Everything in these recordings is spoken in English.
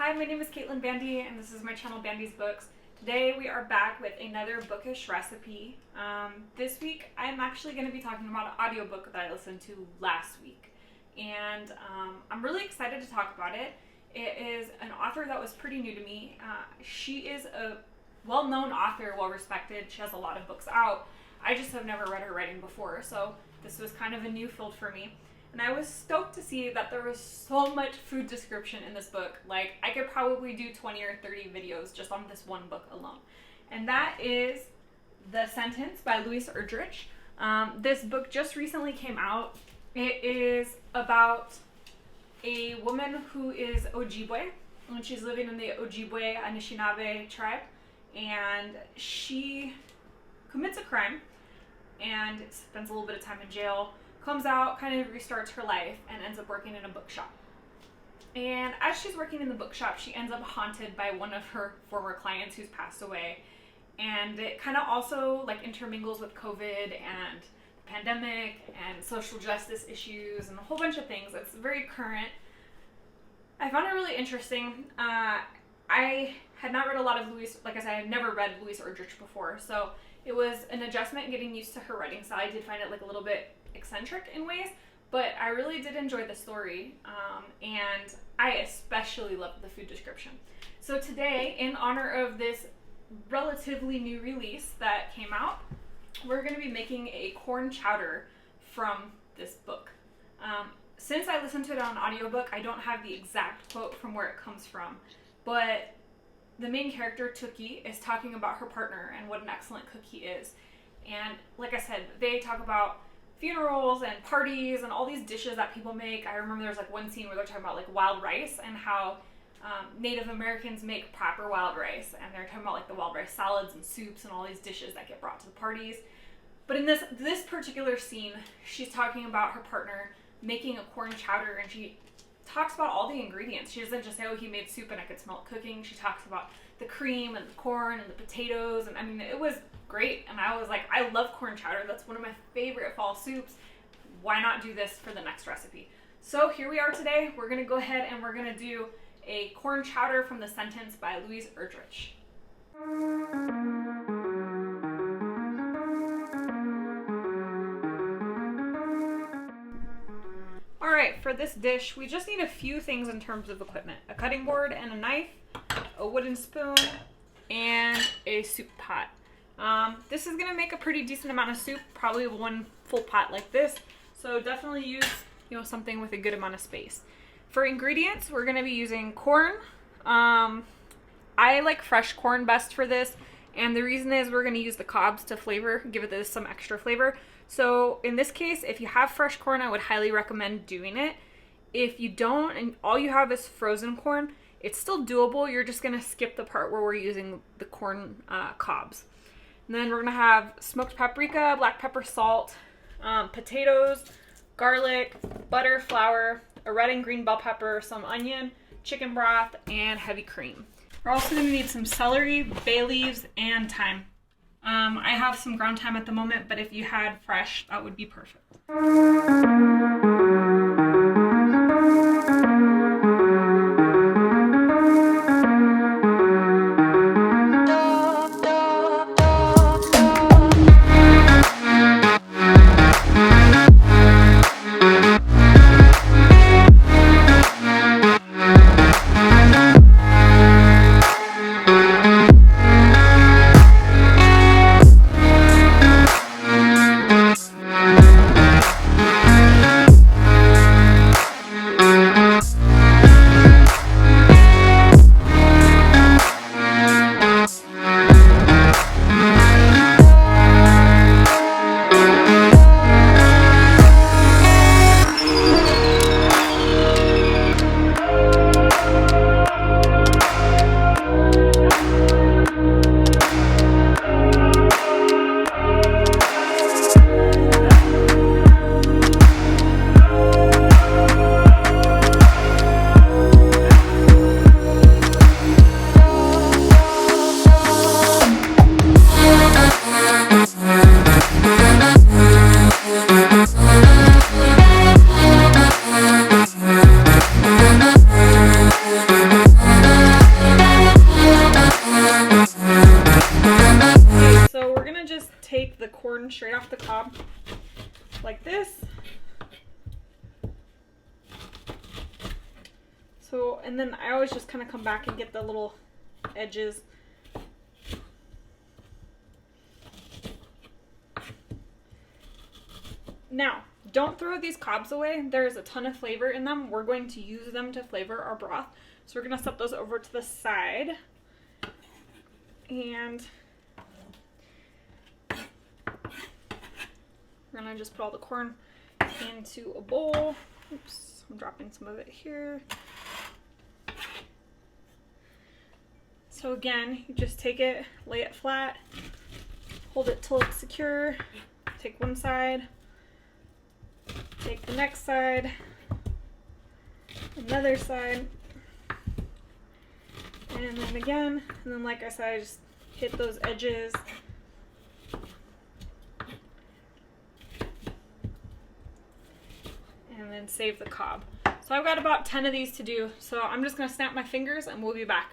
Hi, my name is Bandy, and this is my channel Bandy's Books. Today we are back with another bookish recipe. This week I'm actually going to be talking about an audiobook that I listened to last week, and I'm really excited to talk about it. It is an author that was pretty new to me. She is a well-known author, well-respected. She has a lot of books out. I just have never read her writing before, so this was kind of a new field for me. And I was stoked to see that there was so much food description in this book. Like, I could probably do 20 or 30 videos just on this one book alone. And that is The Sentence by Louise Erdrich. This book just recently came out. It is about a woman who is Ojibwe, and she's living in the Ojibwe Anishinaabe tribe, and she commits a crime and spends a little bit of time in jail, comes out, kind of restarts her life, and ends up working in a bookshop. And as she's working in the bookshop, she ends up haunted by one of her former clients who's passed away. And it kind of also like intermingles with COVID and the pandemic and social justice issues and a whole bunch of things. It's very current. I found it really interesting. I had not read a lot of Louise, like I said, I had never read Louise Erdrich before, so it was an adjustment getting used to her writing style. I did find it like a little bit eccentric in ways, but I really did enjoy the story, and I especially loved the food description. So today, in honor of this relatively new release that came out, we're going to be making a corn chowder from this book. Since I listened to it on audiobook, I don't have the exact quote from where it comes from, but the main character, Tookie, is talking about her partner and what an excellent cook he is. And like I said, they talk about funerals and parties and all these dishes that people make. I remember there's like one scene where they're talking about like wild rice and how Native Americans make proper wild rice, and they're talking about like the wild rice salads and soups and all these dishes that get brought to the parties. But in this particular scene, she's talking about her partner making a corn chowder, and she talks about all the ingredients. She doesn't just say, oh, he made soup and I could smell it cooking. She talks about the cream and the corn and the potatoes, and I mean, it was great. And I was like, I love corn chowder. That's one of my favorite fall soups. Why not do this for the next recipe? So here we are today. We're going to go ahead and we're going to do a corn chowder from The Sentence by Louise Erdrich. Alright, for this dish, we just need a few things in terms of equipment. A cutting board and a knife, a wooden spoon, and a soup pot. This is going to make a pretty decent amount of soup, probably one full pot like this. So definitely use, something with a good amount of space. For ingredients, we're going to be using corn. I like fresh corn best for this, and the reason is we're going to use the cobs to flavor, give it some extra flavor. So in this case, if you have fresh corn, I would highly recommend doing it. If you don't, and all you have is frozen corn, it's still doable. You're just going to skip the part where we're using the corn cobs. And then we're going to have smoked paprika, black pepper, salt, potatoes, garlic, butter, flour, a red and green bell pepper, some onion, chicken broth, and heavy cream. We're also going to need some celery, bay leaves, and thyme. I have some ground thyme at the moment, but if you had fresh, that would be perfect. So, and then I always just kind of come back and get the little edges. Now, don't throw these cobs away. There's a ton of flavor in them. We're going to use them to flavor our broth. So we're going to set those over to the side. And we're going to just put all the corn into a bowl. Oops, I'm dropping some of it here. So again, you just take it, lay it flat, hold it till it's secure, take one side, take the next side, another side, and then again, and then like I said, I just hit those edges. And then save the cob. So I've got about 10 of these to do, so I'm just going to snap my fingers and we'll be back.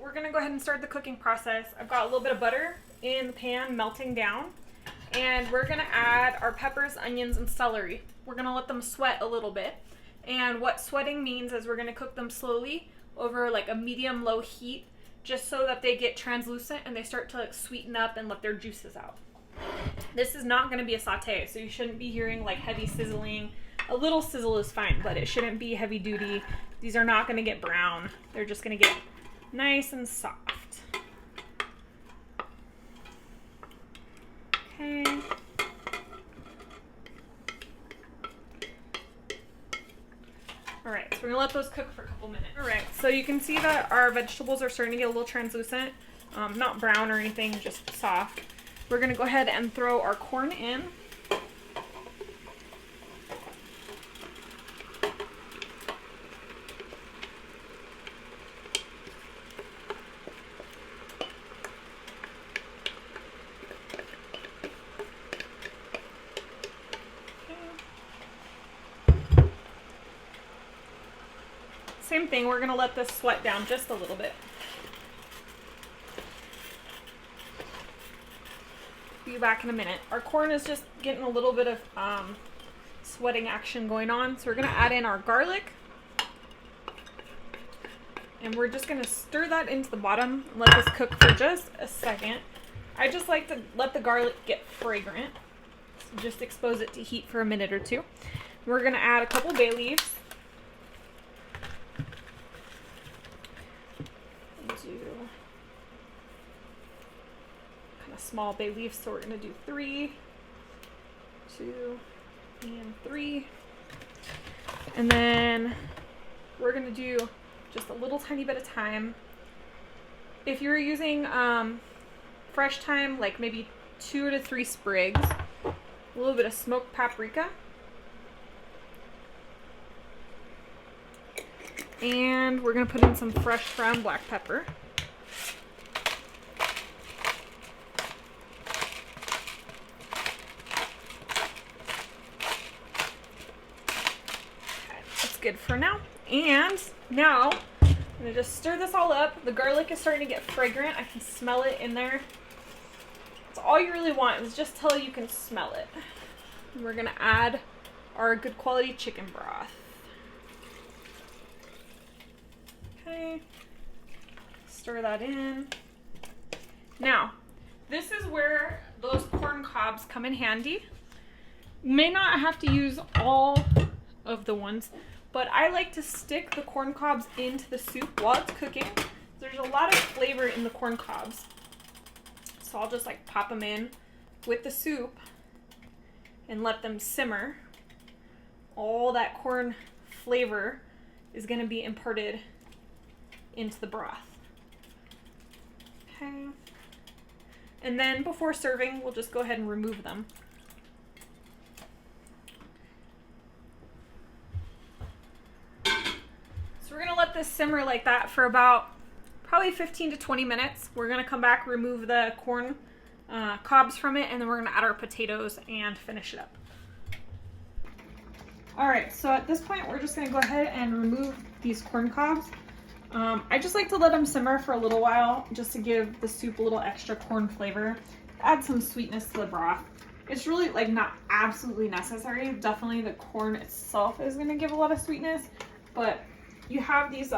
We're going to go ahead and start the cooking process. I've got a little bit of butter in the pan melting down, and we're going to add our peppers, onions, and celery. We're going to let them sweat a little bit, and what sweating means is we're going to cook them slowly over like a medium-low heat, just so that they get translucent and they start to like sweeten up and let their juices out. This is not going to be a saute, so you shouldn't be hearing like heavy sizzling. A little sizzle is fine, but it shouldn't be heavy duty. These are not going to get brown. They're just going to get nice and soft. Okay. Alright, so we're going to let those cook for a couple minutes. Alright, so you can see that our vegetables are starting to get a little translucent. Not brown or anything, just soft. We're going to go ahead and throw our corn in. Same thing, we're going to let this sweat down just a little bit. Be back in a minute. Our corn is just getting a little bit of sweating action going on, so we're going to add in our garlic. And we're just going to stir that into the bottom and let this cook for just a second. I just like to let the garlic get fragrant. So just expose it to heat for a minute or two. We're going to add a couple bay leaves. Small bay leaves, so we're going to do 3, 2, and 3. And then we're going to do just a little tiny bit of thyme. If you're using fresh thyme, like maybe 2 to 3 sprigs, a little bit of smoked paprika, and we're going to put in some fresh ground black pepper. Good for now. And now I'm gonna just stir this all up. The garlic is starting to get fragrant. I can smell it in there. That's all you really want, is just till you can smell it. And we're gonna add our good quality chicken broth. Okay, stir that in. Now, this is where those corn cobs come in handy. You may not have to use all of the ones, but I like to stick the corn cobs into the soup while it's cooking. There's a lot of flavor in the corn cobs. So I'll just like pop them in with the soup and let them simmer. All that corn flavor is going to be imparted into the broth. Okay. And then before serving, we'll just go ahead and remove them. We're going to let this simmer like that for about probably 15 to 20 minutes. We're going to come back, remove the corn cobs from it, and then we're going to add our potatoes and finish it up. Alright, so at this point we're just going to go ahead and remove these corn cobs. I just like to let them simmer for a little while just to give the soup a little extra corn flavor. Add some sweetness to the broth. It's really like not absolutely necessary. Definitely the corn itself is going to give a lot of sweetness, but you have these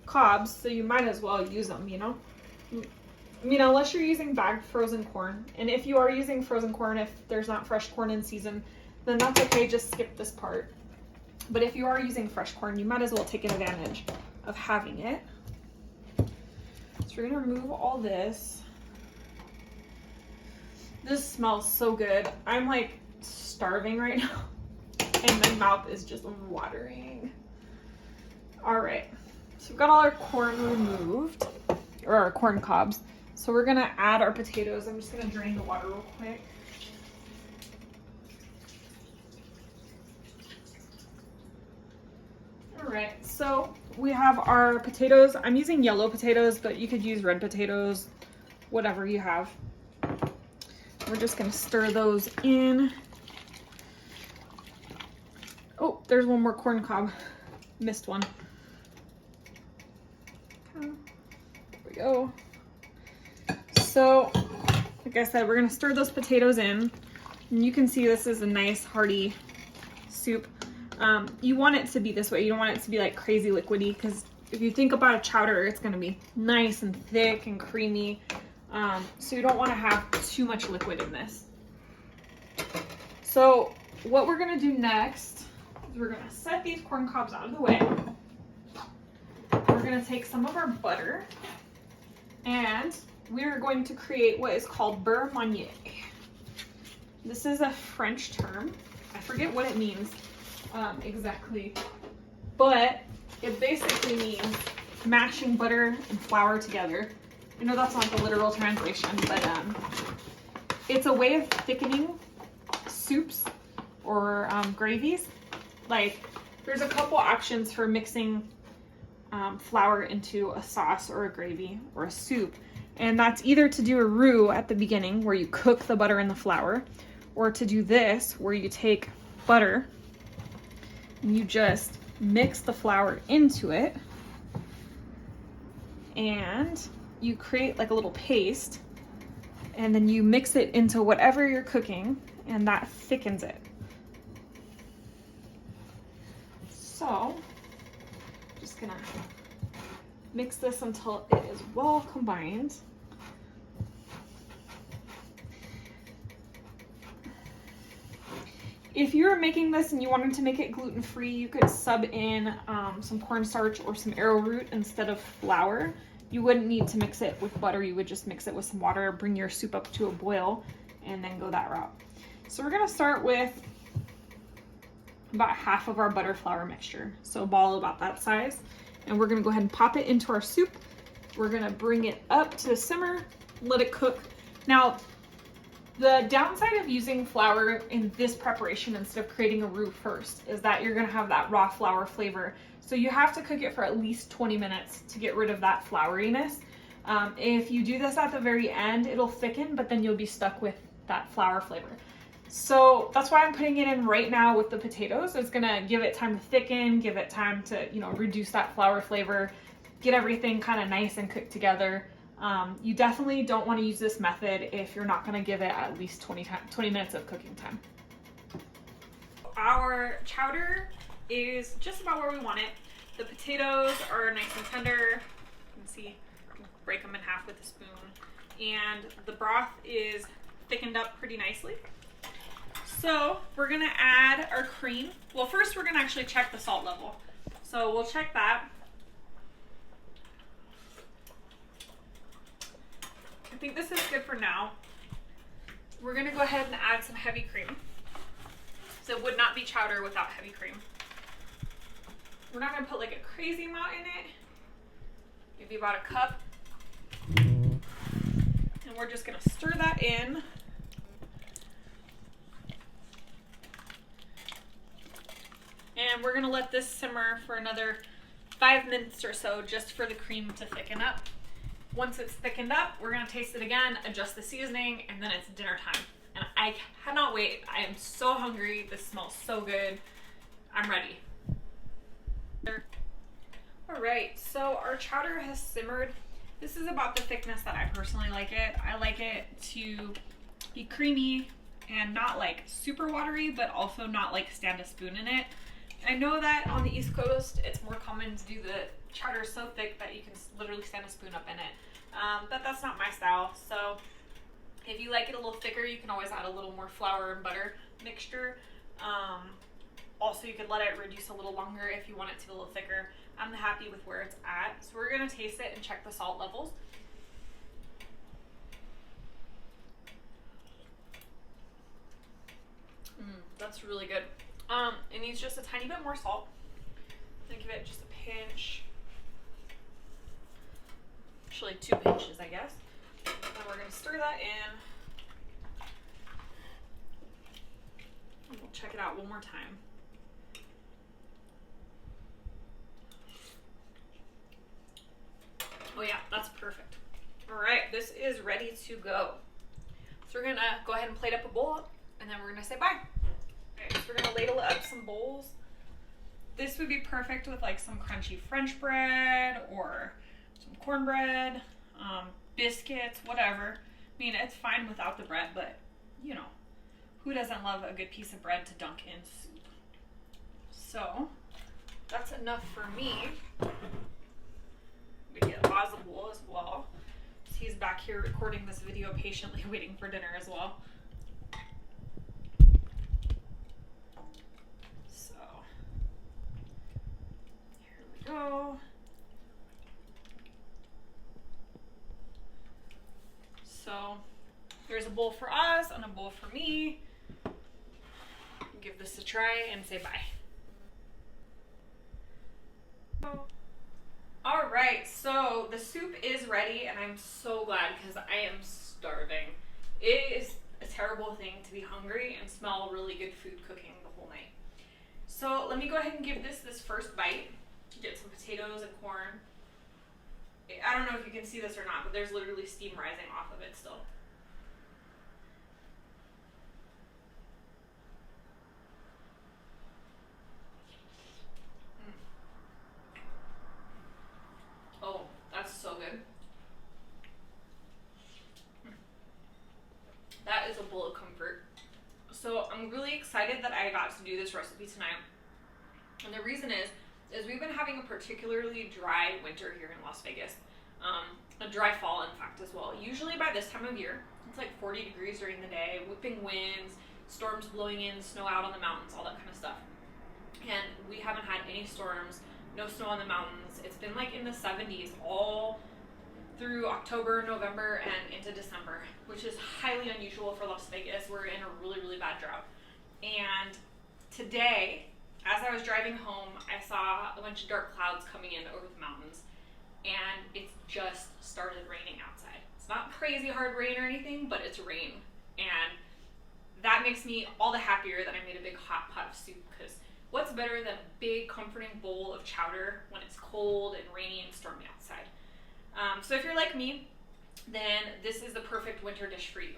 cobs, so you might as well use them, you know? I mean, unless you're using bagged frozen corn. And if you are using frozen corn, if there's not fresh corn in season, then that's okay, just skip this part. But if you are using fresh corn, you might as well take advantage of having it. So we're gonna remove all this. This smells so good. I'm like starving right now and my mouth is just watering. All right, so we've got all our corn removed, or our corn cobs. So we're gonna add our potatoes. I'm just gonna drain the water real quick. All right, so we have our potatoes. I'm using yellow potatoes, but you could use red potatoes, whatever you have. We're just gonna stir those in. Oh, there's one more corn cob. Missed one. There we go. So, like I said, we're gonna stir those potatoes in. And you can see this is a nice hearty soup. You want it to be this way. You don't want it to be like crazy liquidy, because if you think about a chowder, it's gonna be nice and thick and creamy. So you don't want to have too much liquid in this. So what we're gonna do next is we're gonna set these corn cobs out of the way. We're gonna take some of our butter and we're going to create what is called beurre manier. This is a French term. I forget what it means exactly, but it basically means mashing butter and flour together. I know that's not the literal translation, but it's a way of thickening soups or gravies. Like, there's a couple options for mixing flour into a sauce or a gravy or a soup. And that's either to do a roux at the beginning where you cook the butter and the flour, or to do this where you take butter and you just mix the flour into it and you create like a little paste, and then you mix it into whatever you're cooking and that thickens it. So just gonna mix this until it is well combined. If you were making this and you wanted to make it gluten-free, you could sub in some cornstarch or some arrowroot instead of flour. You wouldn't need to mix it with butter. You would just mix it with some water, bring your soup up to a boil, and then go that route. So we're gonna start with about half of our butter flour mixture. So a ball about that size. And we're gonna go ahead and pop it into our soup. We're gonna bring it up to simmer, let it cook. Now, the downside of using flour in this preparation instead of creating a roux first is that you're gonna have that raw flour flavor. So you have to cook it for at least 20 minutes to get rid of that flouriness. If you do this at the very end, it'll thicken, but then you'll be stuck with that flour flavor. So that's why I'm putting it in right now with the potatoes. It's gonna give it time to thicken, give it time to, reduce that flour flavor, get everything kind of nice and cooked together. You definitely don't want to use this method if you're not gonna give it at least 20 minutes of cooking time. Our chowder is just about where we want it. The potatoes are nice and tender. You can see, I can break them in half with a spoon. And the broth is thickened up pretty nicely. So we're gonna add our cream. Well, first we're gonna actually check the salt level. So we'll check that. I think this is good for now. We're gonna go ahead and add some heavy cream. So it would not be chowder without heavy cream. We're not gonna put like a crazy amount in it. Maybe about a cup. And we're just gonna stir that in. And we're gonna let this simmer for another 5 minutes or so just for the cream to thicken up. Once it's thickened up, we're gonna taste it again, adjust the seasoning, and then it's dinner time. And I cannot wait. I am so hungry. This smells so good. I'm ready. All right, so our chowder has simmered. This is about the thickness that I personally like it. I like it to be creamy and not like super watery, but also not like stand a spoon in it. I know that on the East Coast, it's more common to do the chowder so thick that you can literally stand a spoon up in it. But that's not my style. So if you like it a little thicker, you can always add a little more flour and butter mixture. Also, you could let it reduce a little longer if you want it to be a little thicker. I'm happy with where it's at. So we're gonna taste it and check the salt levels. That's really good. It needs just a tiny bit more salt. Think of it just a pinch. Actually 2 pinches, I guess. And we're gonna stir that in. And we'll check it out one more time. Oh yeah, that's perfect. All right, this is ready to go. So we're gonna go ahead and plate up a bowl, and then we're gonna say bye. All right, so we're gonna ladle up some bowls. This would be perfect with like some crunchy French bread or some cornbread, biscuits, whatever. I mean, it's fine without the bread, but you know, who doesn't love a good piece of bread to dunk in soup? So that's enough for me. We get Oz a bowl as well. He's back here recording this video patiently waiting for dinner as well. So here we go. So there's a bowl for Oz and a bowl for me. Give this a try and say bye. All right, so the soup is ready and I'm so glad because I am starving. It is a terrible thing to be hungry and smell really good food cooking the whole night. So let me go ahead and give this first bite. Get some potatoes and corn. I don't know if you can see this or not, but there's literally steam rising off of it still. Oh, that's so good. That is a bowl of comfort. So I'm really excited that I got to do this recipe tonight. And the reason is we've been having a particularly dry winter here in Las Vegas. A dry fall, in fact, as well. Usually by this time of year, it's like 40 degrees during the day, whipping winds, storms blowing in, snow out on the mountains, all that kind of stuff. And we haven't had any storms, no snow on the mountains. It's been like in the 70s all through October, November, and into December, which is highly unusual for Las Vegas. We're in a really, really bad drought. And today, as I was driving home, I saw a bunch of dark clouds coming in over the mountains, and it's just started raining outside. It's not crazy hard rain or anything, but it's rain. And that makes me all the happier that I made a big hot pot of soup, because what's better than a big comforting bowl of chowder when it's cold and rainy and stormy outside? So if you're like me, then this is the perfect winter dish for you.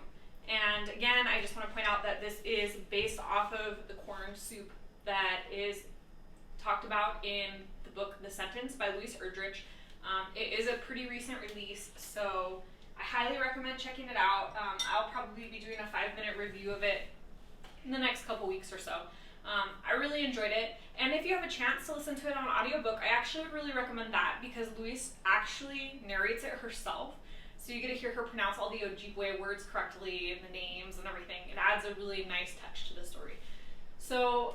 And again, I just want to point out that this is based off of the corn soup that is talked about in the book The Sentence by Louise Erdrich. It is a pretty recent release, so I highly recommend checking it out. I'll probably be doing a 5-minute review of it in the next couple weeks or so. I really enjoyed it, and if you have a chance to listen to it on audiobook, I actually would really recommend that because Louise actually narrates it herself, so you get to hear her pronounce all the Ojibwe words correctly and the names and everything. It adds a really nice touch to the story. So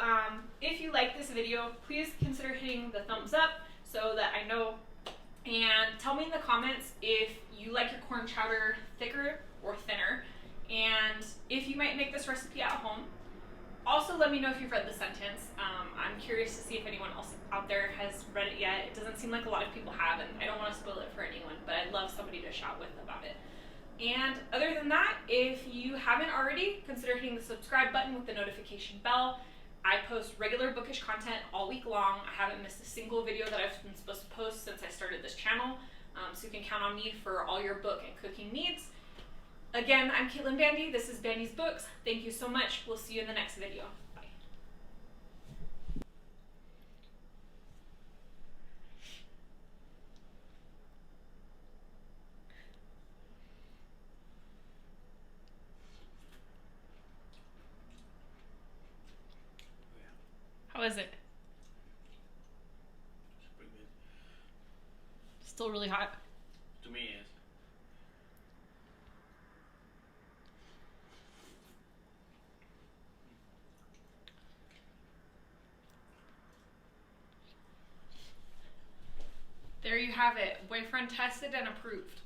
if you like this video, please consider hitting the thumbs up so that I know, and tell me in the comments if you like your corn chowder thicker or thinner, and if you might make this recipe at home. Also, let me know if you've read The Sentence. I'm curious to see if anyone else out there has read it yet. It doesn't seem like a lot of people have, and I don't want to spoil it for anyone, but I'd love somebody to chat with about it. And other than that, if you haven't already, consider hitting the subscribe button with the notification bell. I post regular bookish content all week long. I haven't missed a single video that I've been supposed to post since I started this channel, so you can count on me for all your book and cooking needs. Again, I'm Caitlin Bandy. This is Bandy's Books. Thank you so much. We'll see you in the next video. Bye. How is it? Still really hot. To me, it is. There you have it. Boyfriend tested and approved.